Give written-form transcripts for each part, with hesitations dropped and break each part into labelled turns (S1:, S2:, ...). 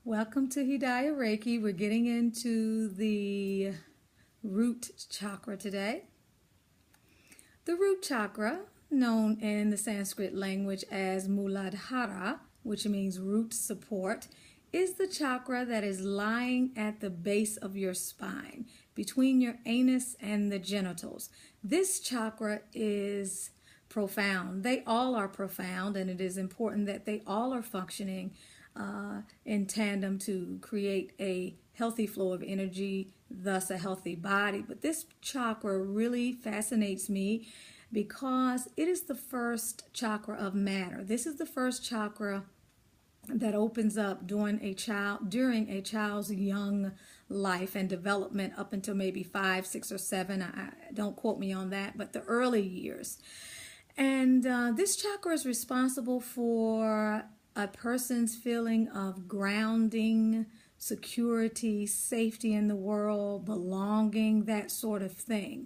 S1: Welcome to Hidayah Reiki. We're getting into the root chakra today. The root chakra, known in the Sanskrit language as Muladhara, which means root support, is the chakra that is lying at the base of your spine, between your anus and the genitals. This chakra is profound. They all are profound, and it is important that they all are functioning in tandem to create a healthy flow of energy, thus a healthy body. But this chakra really fascinates me because it is the first chakra of matter. This is the first chakra that opens up during a child's young life and development up until maybe 5, 6, or 7. Don't quote me on that, but the early years. And this chakra is responsible for a person's feeling of grounding, security, safety in the world, belonging, that sort of thing.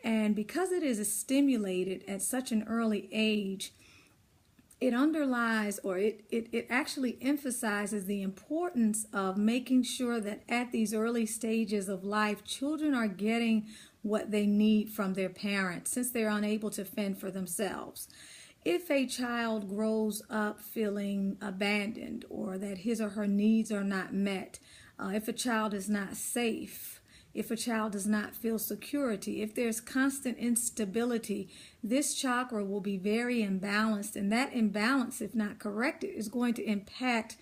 S1: And because it is stimulated at such an early age, it underlies, or it actually emphasizes the importance of making sure that at these early stages of life, children are getting what they need from their parents since they're unable to fend for themselves. If a child grows up feeling abandoned or that his or her needs are not met, if a child is not safe, if a child does not feel security, if there's constant instability, this chakra will be very imbalanced, and that imbalance, if not corrected, is going to impact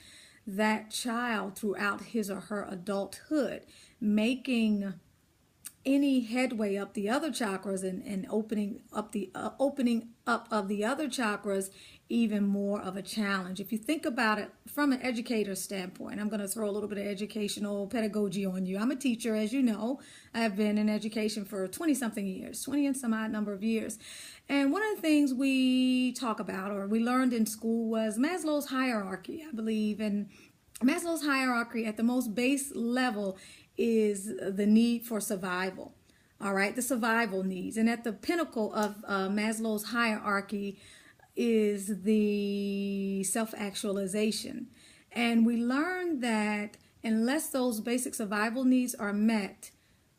S1: that child throughout his or her adulthood, making any headway up the other chakras and opening up of the other chakras even more of a challenge. If you think about it from an educator's standpoint, I'm going to throw a little bit of educational pedagogy on you. I'm a teacher, as you know. I've been in education for 20-something years, 20 and some odd number of years. And one of the things we talk about, or we learned in school, was Maslow's hierarchy, I believe. And Maslow's hierarchy at the most base level is the need for survival. All right, the survival needs. And at the pinnacle of Maslow's hierarchy is the self-actualization. And we learned that unless those basic survival needs are met,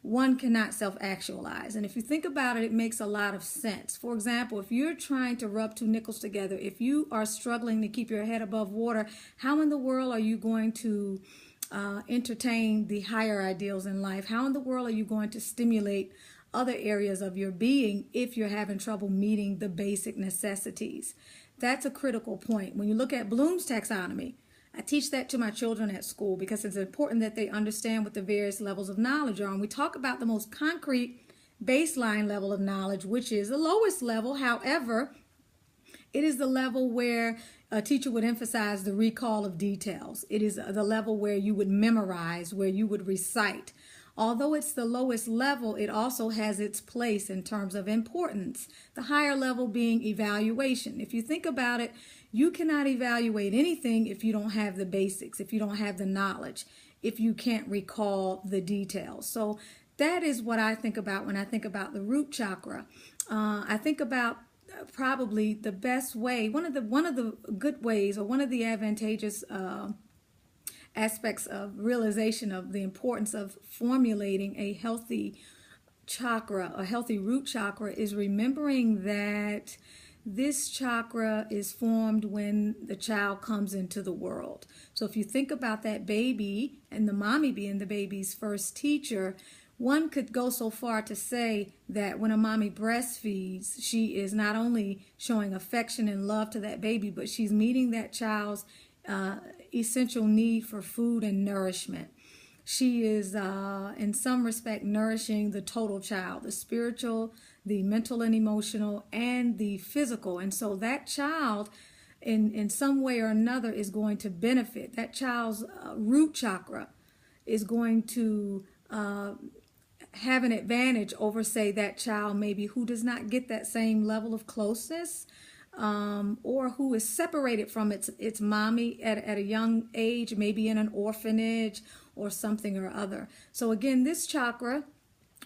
S1: one cannot self-actualize. And if you think about it, it makes a lot of sense. For example, if you're trying to rub two nickels together, if you are struggling to keep your head above water, how in the world are you going to entertain the higher ideals in life? How in the world are you going to stimulate other areas of your being if you're having trouble meeting the basic necessities? That's a critical point. When you look at Bloom's taxonomy, I teach that to my children at school because it's important that they understand what the various levels of knowledge are. And we talk about the most concrete baseline level of knowledge, which is the lowest level. However, it is the level where a teacher would emphasize the recall of details. It is the level where you would memorize, where you would recite. Although it's the lowest level, it also has its place in terms of importance. The higher level being evaluation. If you think about it, you cannot evaluate anything if you don't have the basics, if you don't have the knowledge, if you can't recall the details. So that is what I think about when I think about the root chakra. I think about probably the best way, one of the good ways, or one of the advantageous aspects of realization of the importance of formulating a healthy chakra, a healthy root chakra, is remembering that this chakra is formed when the child comes into the world. So if you think about that baby and the mommy being the baby's first teacher, one could go so far to say that when a mommy breastfeeds, she is not only showing affection and love to that baby, but she's meeting that child's essential need for food and nourishment. She is, in some respect, nourishing the total child, the spiritual, the mental and emotional, and the physical. And so that child, in some way or another, is going to benefit. That child's root chakra is going to have an advantage over, say, that child maybe who does not get that same level of closeness, or who is separated from its mommy at a young age, maybe in an orphanage or something or other. So again, this chakra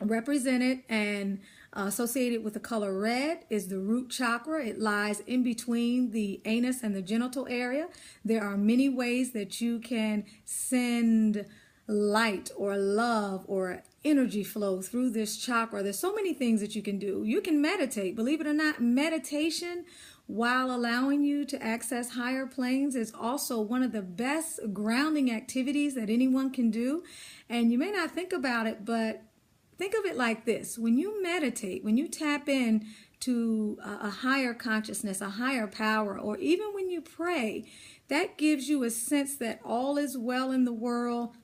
S1: represented and Associated with the color red is the root chakra. It lies in between the anus and the genital area. There are many ways that you can send light or love or energy flow through this chakra. There's so many things that you can do. You can meditate. Believe it or not, meditation, while allowing you to access higher planes, is also one of the best grounding activities that anyone can do. And you may not think about it, but think of it like this. When you meditate, when you tap in to a higher consciousness, a higher power, or even when you pray, that gives you a sense that all is well in the world,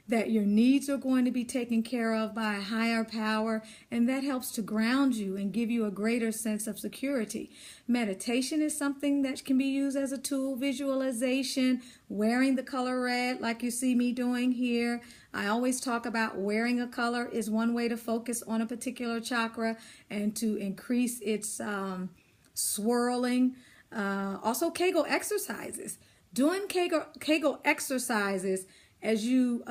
S1: that your needs are going to be taken care of by a higher power, and that helps to ground you and give you a greater sense of security. Meditation is something that can be used as a tool. Visualization, wearing the color red like you see me doing here. I always talk about wearing a color is one way to focus on a particular chakra and to increase its swirling. Also Kegel exercises. Doing Kegel exercises as you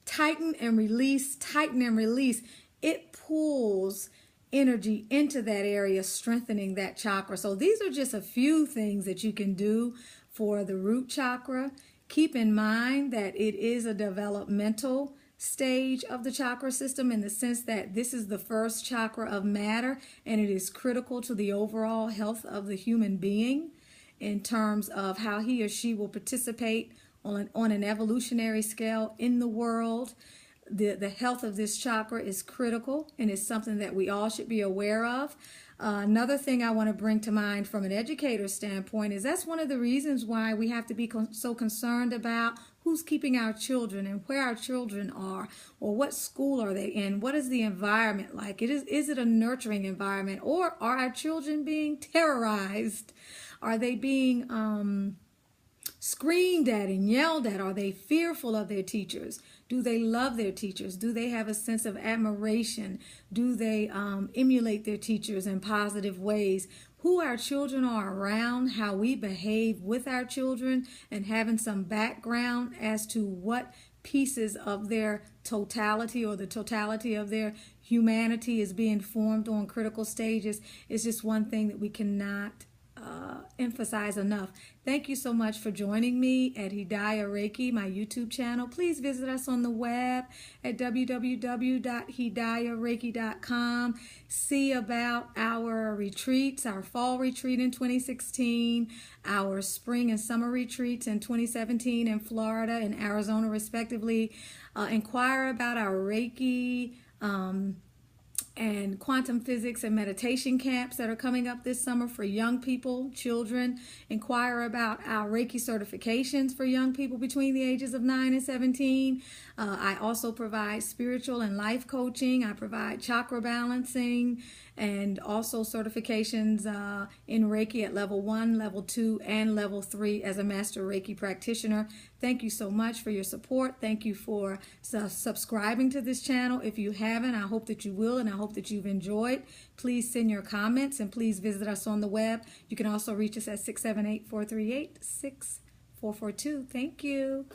S1: tighten and release, it pulls energy into that area, strengthening that chakra. So these are just a few things that you can do for the root chakra. Keep in mind that it is a developmental stage of the chakra system in the sense that this is the first chakra of matter, and it is critical to the overall health of the human being in terms of how he or she will participate on an evolutionary scale in the world. The health of this chakra is critical, and it's something that we all should be aware of. Another thing I want to bring to mind from an educator standpoint is that's one of the reasons why we have to be so concerned about who's keeping our children and where our children are, or what school are they in, what is the environment like. Is it a nurturing environment, or are our children being terrorized? Are they being screamed at and yelled at? Are they fearful of their teachers? Do they love their teachers? Do they have a sense of admiration? Do they emulate their teachers in positive ways? Who our children are around, how we behave with our children, and having some background as to what pieces of their totality or the totality of their humanity is being formed on critical stages is just one thing that we cannot emphasize enough. Thank you so much for joining me at Hidayah Reiki, my YouTube channel. Please visit us on the web at www.hidayahreiki.com. See about our retreats, our fall retreat in 2016, our spring and summer retreats in 2017 in Florida and Arizona respectively. Inquire about our Reiki and quantum physics and meditation camps that are coming up this summer for young people, children. Inquire about our Reiki certifications for young people between the ages of 9 and 17. I also provide spiritual and life coaching. I provide chakra balancing and also certifications in Reiki at level 1, level 2, and level 3 as a master Reiki practitioner. Thank you so much for your support. Thank you for subscribing to this channel. If you haven't, I hope that you will, and I hope that you've enjoyed. Please send your comments, and please visit us on the web. You can also reach us at 678-438-6442. Thank you.